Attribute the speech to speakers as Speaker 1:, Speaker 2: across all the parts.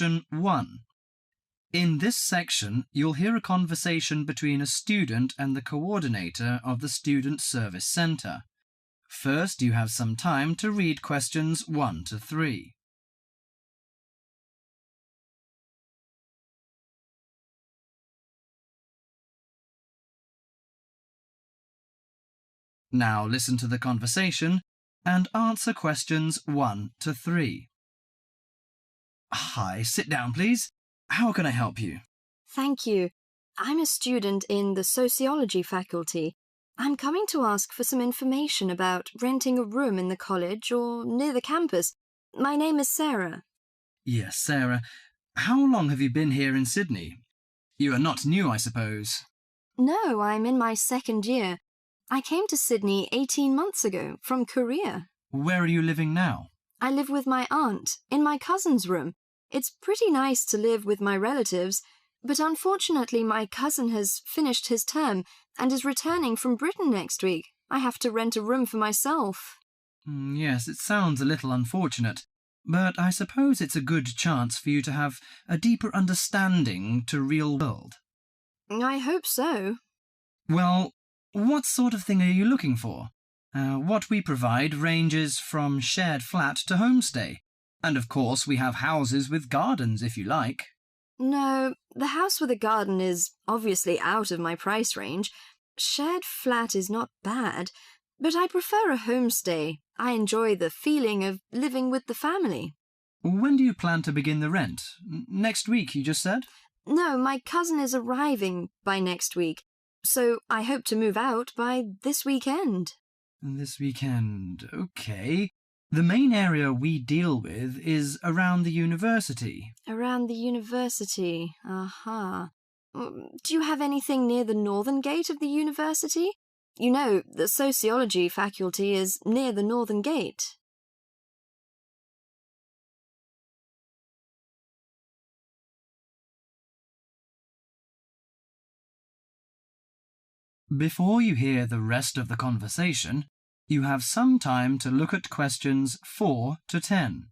Speaker 1: Question 1. In this section, you'll hear a conversation between a student and the coordinator of the Student Service Centre. First, you have some time to read questions 1 to 3. Now listen to the conversation and answer questions 1 to 3. Hi, sit down, please. How can I help you?
Speaker 2: Thank you. I'm a student in the sociology faculty. I'm coming to ask for some information about renting a room in the college or near the campus. My name is Sarah.
Speaker 1: Yes, Sarah. How long have you been here in Sydney? You are not new, I suppose.
Speaker 2: No, I'm in my second year. I came to Sydney 18 months ago from Korea.
Speaker 1: Where are you living now?
Speaker 2: I live with my aunt in my cousin's room. It's pretty nice to live with my relatives, but unfortunately my cousin has finished his term and is returning from Britain next week. I have to rent a room for myself.
Speaker 1: Yes, it sounds a little unfortunate, but I suppose it's a good chance for you to have a deeper understanding to real world.
Speaker 2: I hope so.
Speaker 1: Well, what sort of thing are you looking for? What we provide ranges from shared flat to homestay. And of course we have houses with gardens if you like.
Speaker 2: No, the house with a garden is obviously out of my price range. Shared flat is not bad, but I prefer a homestay. I enjoy the feeling of living with the family.
Speaker 1: When do you plan to begin the rent? Next week, you just said?
Speaker 2: No, my cousin is arriving by next week, so I hope to move out by this weekend.
Speaker 1: This weekend, okay. The main area we deal with is around the university.
Speaker 2: Around the university, aha. Do you have anything near the northern gate of the university? You know, the sociology faculty is near the northern gate.
Speaker 1: Before you hear the rest of the conversation, you have some time to look at questions 4 to 10.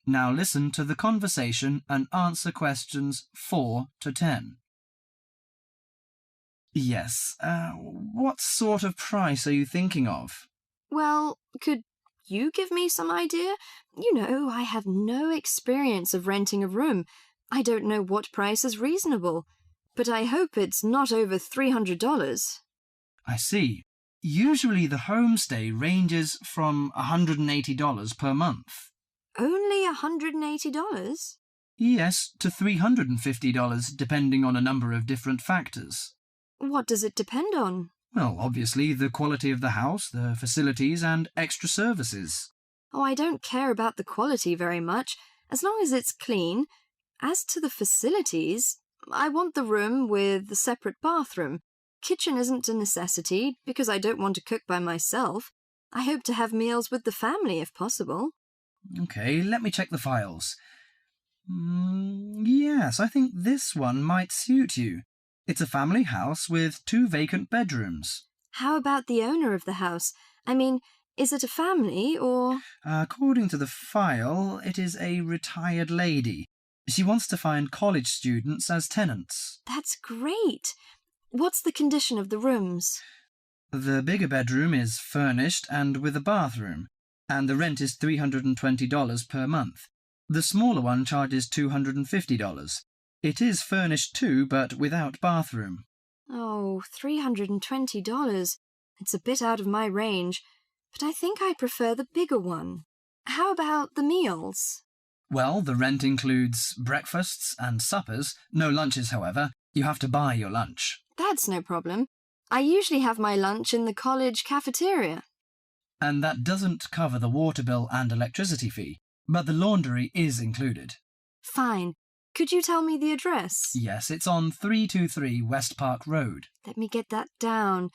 Speaker 1: Now listen to the conversation and answer questions 4 to 10. Yes, what sort of price are you thinking of?
Speaker 2: Well, could you give me some idea? You know, I have no experience of renting a room. I don't know what price is reasonable, but I hope it's not over $300.
Speaker 1: I see. Usually the homestay ranges from $180 per month.
Speaker 2: Only $180?
Speaker 1: Yes, to $350 depending on a number of different factors.
Speaker 2: What does it depend on?
Speaker 1: Well, obviously the quality of the house, the facilities and extra services.
Speaker 2: Oh, I don't care about the quality very much, as long as it's clean. As to the facilities, I want the room with the separate bathroom. Kitchen isn't a necessity, because I don't want to cook by myself. I hope to have meals with the family if possible.
Speaker 1: Okay, let me check the files. Yes, I think this one might suit you. It's a family house with 2 vacant bedrooms.
Speaker 2: How about the owner of the house? I mean, is it a family or...
Speaker 1: According to the file, it is a retired lady. She wants to find college students as tenants.
Speaker 2: That's great. What's the condition of the rooms?
Speaker 1: The bigger bedroom is furnished and with a bathroom, and the rent is $320 per month. The smaller one charges $250. It is furnished too, but without bathroom.
Speaker 2: Oh, $320. It's a bit out of my range, but I think I prefer the bigger one. How about the meals?
Speaker 1: Well, the rent includes breakfasts and suppers. No lunches, however. You have to buy your lunch.
Speaker 2: That's no problem. I usually have my lunch in the college cafeteria.
Speaker 1: And that doesn't cover the water bill and electricity fee, but the laundry is included.
Speaker 2: Fine. Could you tell me the address?
Speaker 1: Yes, it's on 323 West Park Road.
Speaker 2: Let me get that down.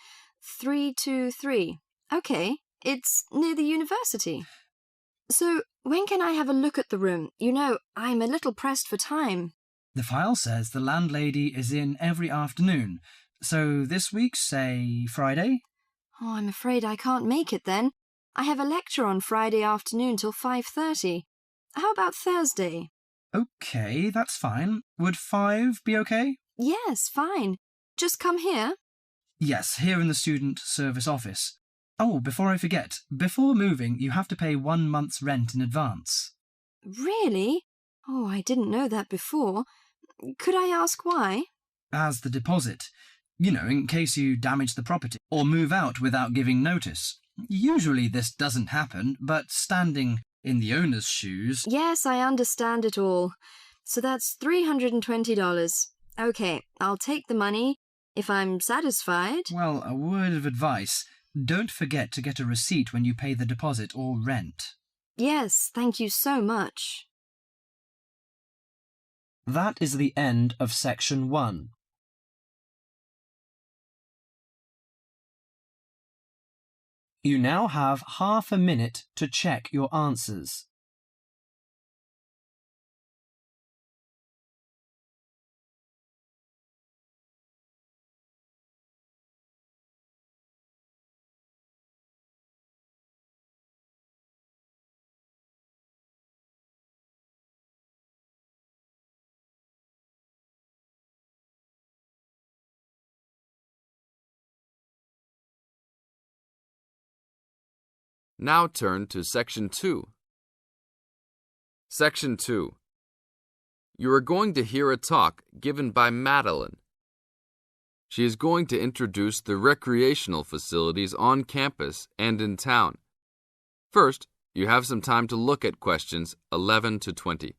Speaker 2: 323. Okay, it's near the university. So, when can I have a look at the room? You know, I'm a little pressed for time.
Speaker 1: The file says the landlady is in every afternoon. So this week, say Friday?
Speaker 2: Oh, I'm afraid I can't make it then. I have a lecture on Friday afternoon till 5:30. How about Thursday?
Speaker 1: Okay, that's fine. Would 5 be okay?
Speaker 2: Yes, fine. Just come here.
Speaker 1: Yes, here in the student service office. Oh, before I forget, before moving, you have to pay 1 month's rent in advance.
Speaker 2: Really? Oh, I didn't know that before. Could I ask why?
Speaker 1: As the deposit. You know, in case you damage the property or move out without giving notice. Usually this doesn't happen, but standing in the owner's shoes...
Speaker 2: Yes, I understand it all. So that's $320. Okay, I'll take the money if I'm satisfied.
Speaker 1: Well, a word of advice. Don't forget to get a receipt when you pay the deposit or rent.
Speaker 2: Yes, thank you so much.
Speaker 3: That is the end of section 1. You now have half a minute to check your answers.
Speaker 4: Now turn to Section 2. Section 2. You are going to hear a talk given by Madeline. She is going to introduce the recreational facilities on campus and in town. First, you have some time to look at questions 11 to 20.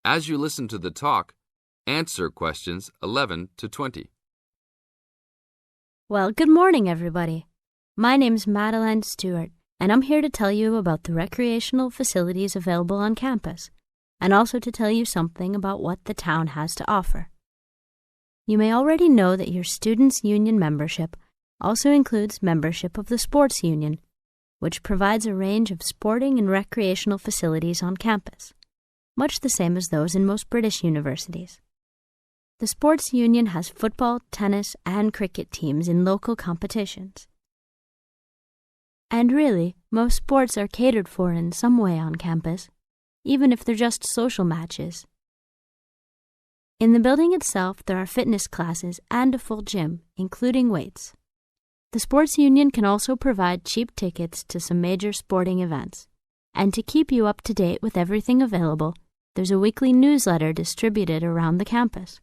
Speaker 4: As you listen to the talk, answer questions 11 to 20.
Speaker 5: Well, good morning, everybody. My name's Madeline Stewart, and I'm here to tell you about the recreational facilities available on campus, and also to tell you something about what the town has to offer. You may already know that your Students' Union membership also includes membership of the Sports Union, which provides a range of sporting and recreational facilities on campus, much the same as those in most British universities. The Sports Union has football, tennis, and cricket teams in local competitions. And really, most sports are catered for in some way on campus, even if they're just social matches. In the building itself, there are fitness classes and a full gym, including weights. The Sports Union can also provide cheap tickets to some major sporting events. And to keep you up to date with everything available, there's a weekly newsletter distributed around the campus.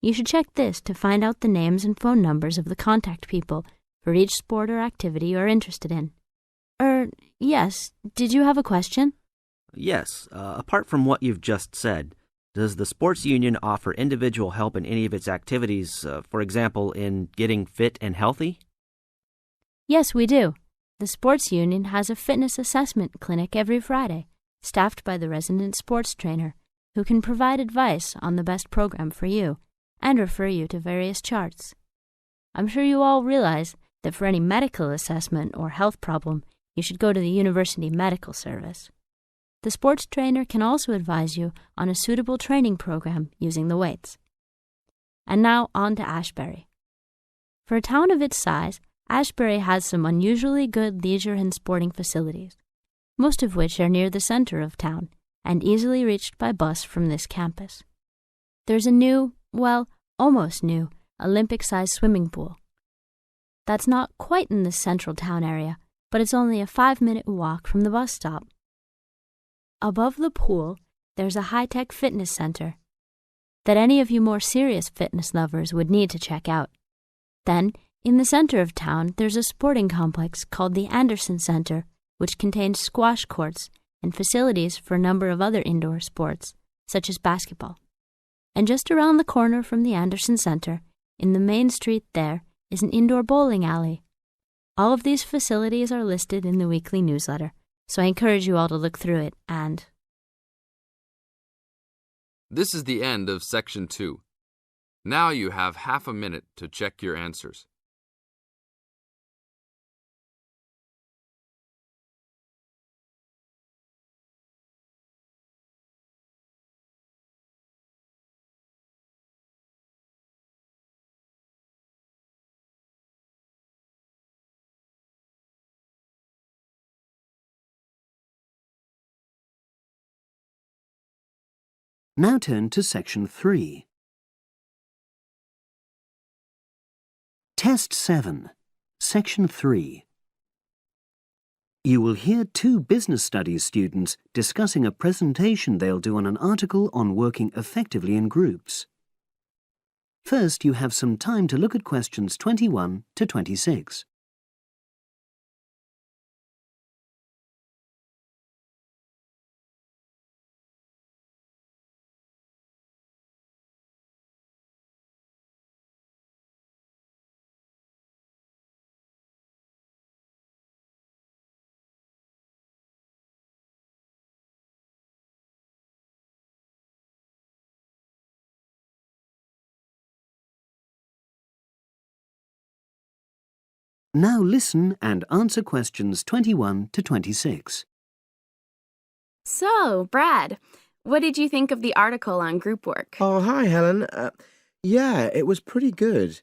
Speaker 5: You should check this to find out the names and phone numbers of the contact people for each sport or activity you're interested in. Yes, did you have a question?
Speaker 6: Yes, apart from what you've just said, does the Sports Union offer individual help in any of its activities, for example, in getting fit and healthy?
Speaker 5: Yes, we do. The Sports Union has a fitness assessment clinic every Friday, staffed by the resident sports trainer, who can provide advice on the best program for you and refer you to various charts. I'm sure you all realize that for any medical assessment or health problem, you should go to the University Medical Service. The sports trainer can also advise you on a suitable training program using the weights. And now on to Ashbury. For a town of its size, Ashbury has some unusually good leisure and sporting facilities, most of which are near the center of town and easily reached by bus from this campus. There's a new, well, almost new, Olympic-sized swimming pool. That's not quite in the central town area, but it's only a 5-minute walk from the bus stop. Above the pool, there's a high-tech fitness center that any of you more serious fitness lovers would need to check out. Then, in the center of town, there's a sporting complex called the Anderson Center, which contains squash courts and facilities for a number of other indoor sports, such as basketball. And just around the corner from the Anderson Center, in the main street there, is an indoor bowling alley. All of these facilities are listed in the weekly newsletter, so I encourage you all to look through it and...
Speaker 4: This is the end of Section 2. Now you have half a minute to check your answers.
Speaker 7: Now turn to Section 3. Test 7, Section 3. You will hear two business studies students discussing a presentation they'll do on an article on working effectively in groups. First, you have some time to look at questions 21 to 26. Now listen and answer questions 21 to 26.
Speaker 8: So, Brad, what did you think of the article on group work?
Speaker 9: Oh, hi, Helen. Yeah, it was pretty good,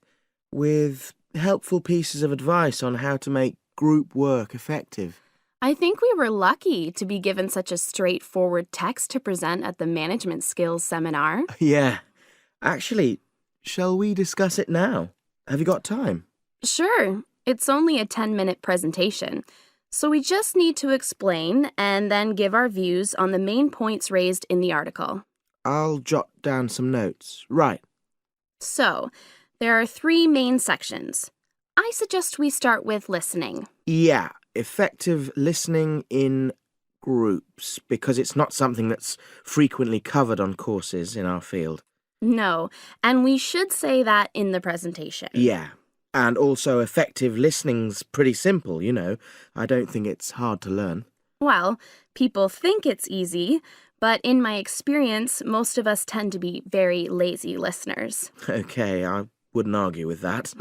Speaker 9: with helpful pieces of advice on how to make group work effective.
Speaker 8: I think we were lucky to be given such a straightforward text to present at the management skills seminar.
Speaker 9: Yeah. Actually, shall we discuss it now? Have you got time?
Speaker 8: Sure. It's only a 10-minute presentation, so we just need to explain and then give our views on the main points raised in the article.
Speaker 9: I'll jot down some notes. Right.
Speaker 8: So, there are 3 main sections. I suggest we start with listening.
Speaker 9: Yeah, effective listening in groups, because it's not something that's frequently covered on courses in our field.
Speaker 8: No, and we should say that in the presentation.
Speaker 9: Yeah. And also effective listening's pretty simple, you know. I don't think it's hard to learn.
Speaker 8: Well, people think it's easy, but in my experience, most of us tend to be very lazy listeners.
Speaker 9: Okay, I wouldn't argue with that.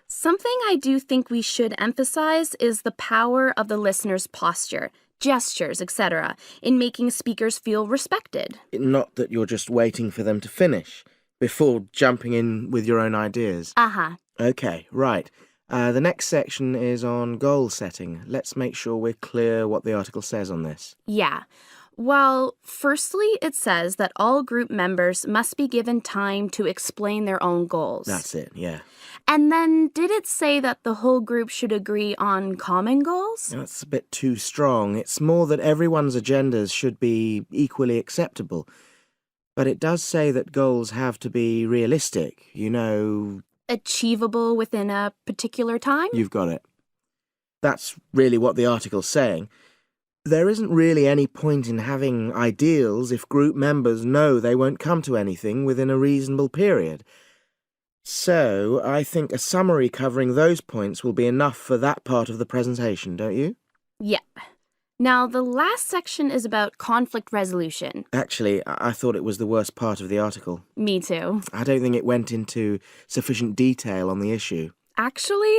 Speaker 8: Something I do think we should emphasize is the power of the listener's posture, gestures, etc., in making speakers feel respected.
Speaker 9: Not that you're just waiting for them to finish before jumping in with your own ideas.
Speaker 8: Uh-huh.
Speaker 9: Okay, right. The next section is on goal setting. Let's make sure we're clear what the article says on this.
Speaker 8: Yeah. Well, firstly, it says that all group members must be given time to explain their own goals.
Speaker 9: That's it, yeah.
Speaker 8: And then did it say that the whole group should agree on common goals?
Speaker 9: That's a bit too strong. It's more that everyone's agendas should be equally acceptable. But it does say that goals have to be realistic, you know...
Speaker 8: Achievable within a particular time?
Speaker 9: You've got it. That's really what the article's saying. There isn't really any point in having ideals if group members know they won't come to anything within a reasonable period. So, I think a summary covering those points will be enough for that part of the presentation, don't you?
Speaker 8: Yeah. Now, the last section is about conflict resolution.
Speaker 9: Actually, I thought it was the worst part of the article.
Speaker 8: Me too.
Speaker 9: I don't think it went into sufficient detail on the issue.
Speaker 8: Actually,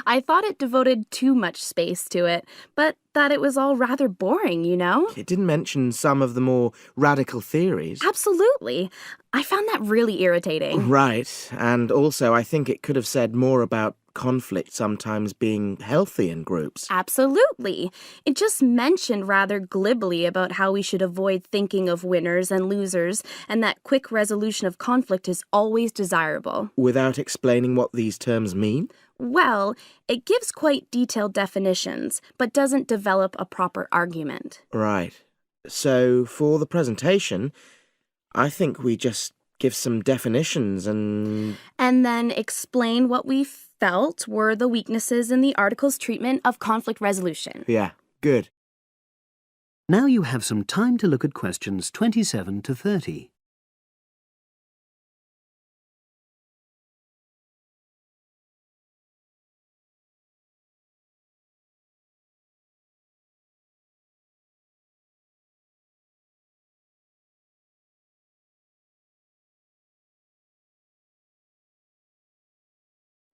Speaker 8: I thought it devoted too much space to it, but that it was all rather boring, you know?
Speaker 9: It didn't mention some of the more radical theories.
Speaker 8: Absolutely. I found that really irritating.
Speaker 9: Right, and also I think it could have said more about conflict sometimes being healthy in groups.
Speaker 8: Absolutely. It just mentioned rather glibly about how we should avoid thinking of winners and losers and that quick resolution of conflict is always desirable.
Speaker 9: Without explaining what these terms mean?
Speaker 8: Well, it gives quite detailed definitions, but doesn't develop a proper argument.
Speaker 9: Right. So, for the presentation, I think we just give some definitions and...
Speaker 8: And then explain what we felt were the weaknesses in the article's treatment of conflict resolution.
Speaker 9: Yeah, good.
Speaker 7: Now you have some time to look at questions 27 to 30.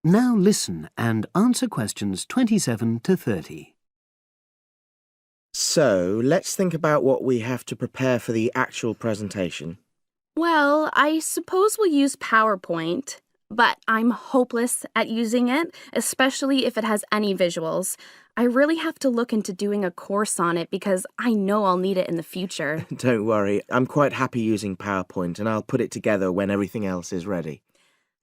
Speaker 7: Now listen and answer questions 27 to 30.
Speaker 9: So, let's think about what we have to prepare for the actual presentation.
Speaker 8: Well, I suppose we'll use PowerPoint, but I'm hopeless at using it, especially if it has any visuals. I really have to look into doing a course on it because I know I'll need it in the future.
Speaker 9: Don't worry, I'm quite happy using PowerPoint and I'll put it together when everything else is ready.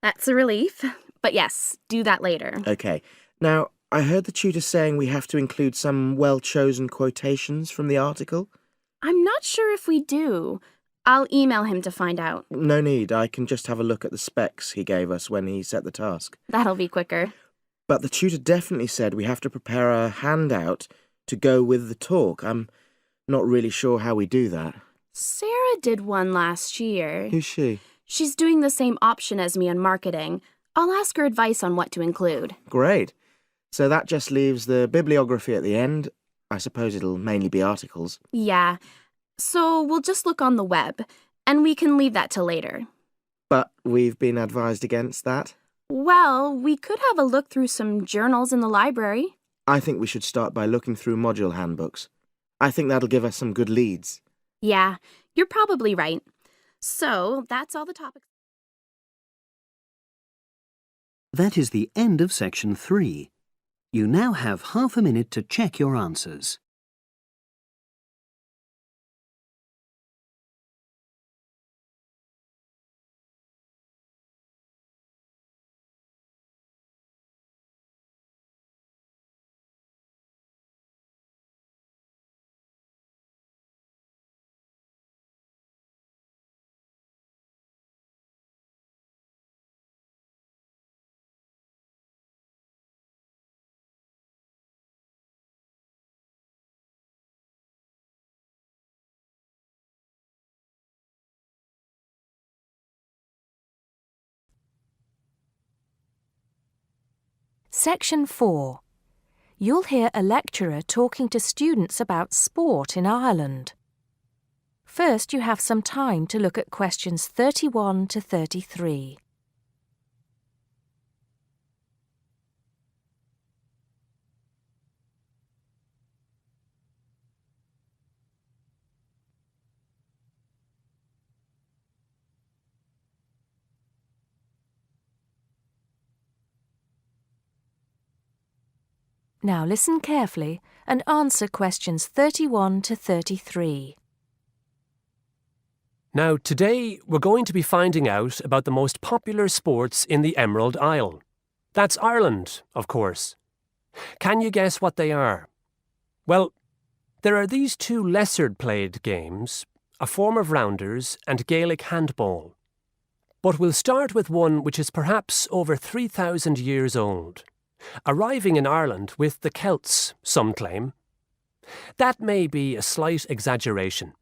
Speaker 8: That's a relief. But yes, do that later.
Speaker 9: Okay. Now, I heard the tutor saying we have to include some well-chosen quotations from the article.
Speaker 8: I'm not sure if we do. I'll email him to find out.
Speaker 9: No need, I can just have a look at the specs he gave us when he set the task.
Speaker 8: That'll be quicker.
Speaker 9: But the tutor definitely said we have to prepare a handout to go with the talk. I'm not really sure how we do that.
Speaker 8: Sarah did one last year.
Speaker 9: Who's she?
Speaker 8: She's doing the same option as me in marketing. I'll ask her advice on what to include.
Speaker 9: Great. So that just leaves the bibliography at the end. I suppose it'll mainly be articles.
Speaker 8: Yeah. So we'll just look on the web, and we can leave that till later.
Speaker 9: But we've been advised against that.
Speaker 8: Well, we could have a look through some journals in the library.
Speaker 9: I think we should start by looking through module handbooks. I think that'll give us some good leads.
Speaker 8: Yeah, you're probably right. So that's all the topics.
Speaker 7: That is the end of section 3. You now have half a minute to check your answers.
Speaker 10: Section 4. You'll hear a lecturer talking to students about sport in Ireland. First, you have some time to look at questions 31 to 33. Now listen carefully and answer questions 31 to 33.
Speaker 11: Now, today we're going to be finding out about the most popular sports in the Emerald Isle. That's Ireland, of course. Can you guess what they are? Well, there are these two lesser-played games, a form of rounders and Gaelic handball. But we'll start with one which is perhaps over 3,000 years old, arriving in Ireland with the Celts, some claim. That may be a slight exaggeration,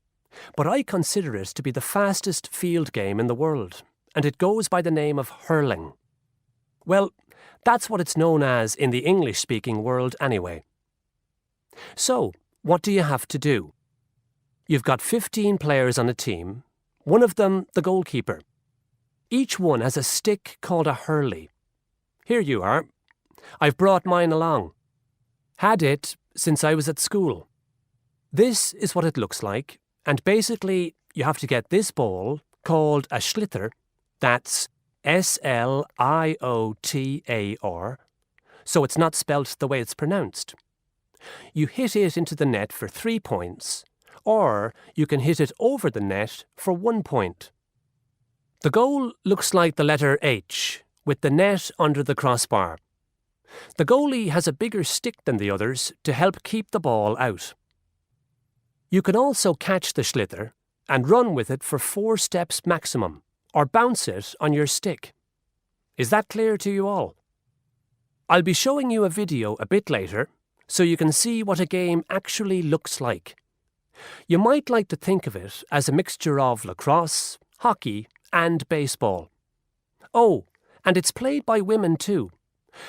Speaker 11: but I consider it to be the fastest field game in the world, and it goes by the name of hurling. Well, that's what it's known as in the English-speaking world anyway. So, what do you have to do? You've got 15 players on a team, one of them the goalkeeper. Each one has a stick called a hurley. Here you are. I've brought mine along. Had it since I was at school. This is what it looks like, and basically you have to get this ball, called a sliotar, that's S-L-I-O-T-A-R, so it's not spelt the way it's pronounced. You hit it into the net for 3 points, or you can hit it over the net for 1 point. The goal looks like the letter H, with the net under the crossbar. The goalie has a bigger stick than the others to help keep the ball out. You can also catch the sliotar and run with it for 4 steps maximum, or bounce it on your stick. Is that clear to you all? I'll be showing you a video a bit later so you can see what a game actually looks like. You might like to think of it as a mixture of lacrosse, hockey, and baseball. Oh, and it's played by women too,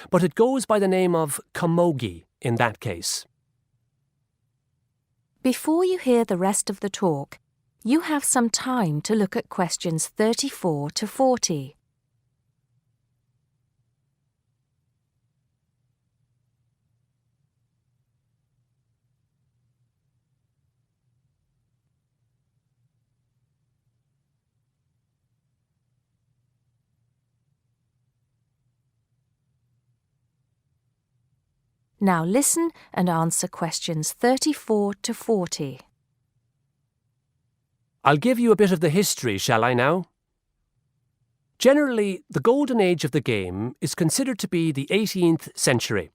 Speaker 11: but it goes by the name of camogie in that case.
Speaker 10: Before you hear the rest of the talk, you have some time to look at questions 34 to 40. Now listen and answer questions 34 to 40.
Speaker 11: I'll give you a bit of the history, shall I now? Generally, the golden age of the game is considered to be the 18th century.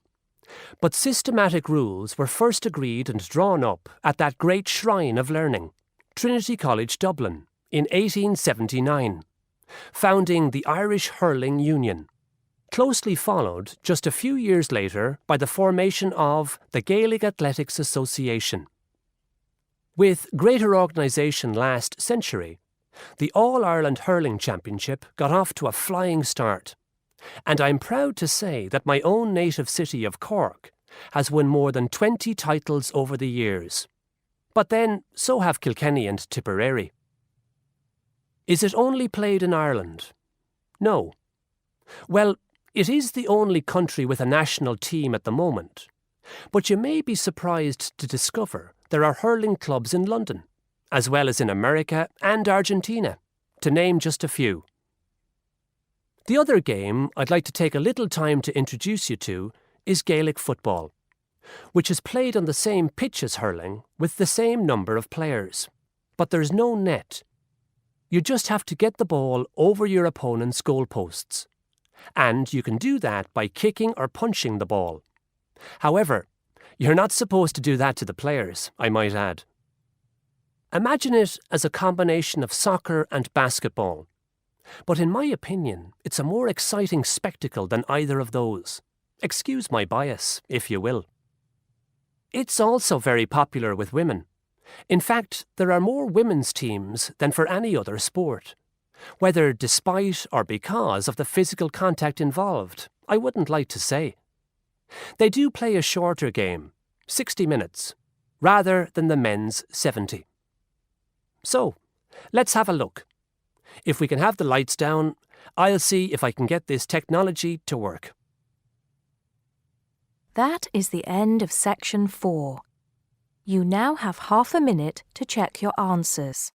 Speaker 11: But systematic rules were first agreed and drawn up at that great shrine of learning, Trinity College Dublin, in 1879, founding the Irish Hurling Union, closely followed just a few years later by the formation of the Gaelic Athletics Association. With greater organisation last century, the All-Ireland Hurling Championship got off to a flying start, and I'm proud to say that my own native city of Cork has won more than 20 titles over the years. But then, so have Kilkenny and Tipperary. Is it only played in Ireland? No. Well, it is the only country with a national team at the moment, but you may be surprised to discover there are hurling clubs in London, as well as in America and Argentina, to name just a few. The other game I'd like to take a little time to introduce you to is Gaelic football, which is played on the same pitch as hurling with the same number of players, but there's no net. You just have to get the ball over your opponent's goalposts. And you can do that by kicking or punching the ball. However, you're not supposed to do that to the players, I might add. Imagine it as a combination of soccer and basketball. But in my opinion, it's a more exciting spectacle than either of those. Excuse my bias, if you will. It's also very popular with women. In fact, there are more women's teams than for any other sport. Whether despite or because of the physical contact involved, I wouldn't like to say. They do play a shorter game, 60 minutes, rather than the men's 70. So, let's have a look. If we can have the lights down, I'll see if I can get this technology to work.
Speaker 10: That is the end of section 4. You now have half a minute to check your answers.